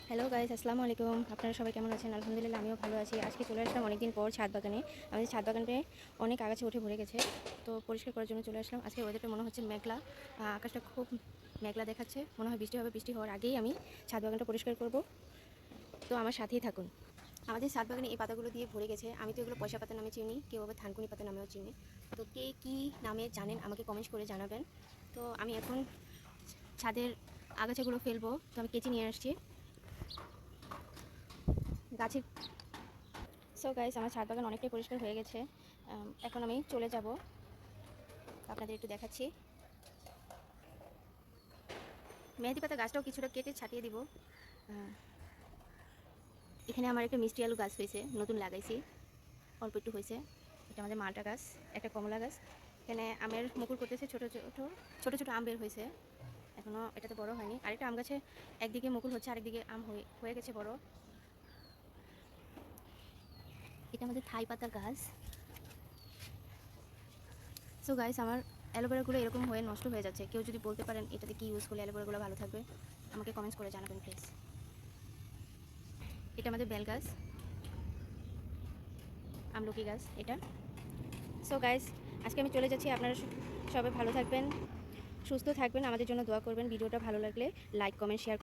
Hello guys, আসসালামু আলাইকুম। আপনারা সবাই কেমন আছেন? আলহামদুলিল্লাহ, আমিও ভালো আছি। আজকে চলে আসলাম অনেকদিন পর ছাদ বাগানে। আমাদের ছাদ বাগানটায় অনেক আগাছা উঠে ভরে গেছে, তো পরিষ্কার করার জন্য চলে আসলাম। আজকে ওয়েদারটা মনে হচ্ছে মেঘলা, আকাশটা খুব মেঘলা দেখাচ্ছে। মনে হয় বৃষ্টি হবে। বৃষ্টি হওয়ার আগেই আমি ছাদ বাগানটা পরিষ্কার করব, তো আমার সাথেই থাকুন। আমাদের ছাদ বাগানে এই পাতাগুলো দিয়ে ভরে গেছে। আমি তো এগুলো পয়সা পাতা নামে চিনি, কেউ আবার থানকুনি পাতা নামেও চিনি। তো কে কী নামে জানেন আমাকে কমেন্টস করে জানাবেন। তো আমি এখন ছাদের আগাছাগুলো ফেলবো, তো আমি কেচি নিয়ে আসছি গাছের। সো গাইস, আমার ছাদ বাগান অনেকটাই পরিষ্কার হয়ে গেছে। এখন আমি চলে যাব, আপনাদের একটু দেখাচ্ছি। মেহেদি পাতা গাছটাও কিছুটা কেটে ছাটিয়ে দিব। এখানে আমার একটা মিষ্টি আলু গাছ হয়েছে, নতুন লাগাইছি, অল্প একটু হয়েছে। এটা আমাদের মালটা গাছ, একটা কমলা গাছ। এখানে আমের মুকুল করতেছে, ছোট ছোট ছোট আম বের হয়েছে, এখনও এটাতে বড় হয়নি। আরেকটা আম গাছে একদিকে মুকুল হচ্ছে, আরেকদিকে আম হয়ে গেছে বড়। এটা আমাদের থাই পাতা গাছ। সো গাইস, আমার অ্যালোভেরাগুলো এরকম হয়ে নষ্ট হয়ে যাচ্ছে। কেউ যদি বলতে পারেন এটাতে কি ইউজ করলে অ্যালোভেরাগুলো ভালো থাকবে, আমাকে কমেন্টস করে জানাবেন প্লিজ। এটা আমাদের বেল গাছ, আমলকি গাছ এটা। সো গাইস, আজকে আমি চলে যাচ্ছি। আপনারা সবাই ভালো থাকবেন, সুস্থ থাকবেন, আমাদের জন্য দোয়া করবেন। ভিডিওটা ভালো লাগলে লাইক, কমেন্ট, শেয়ার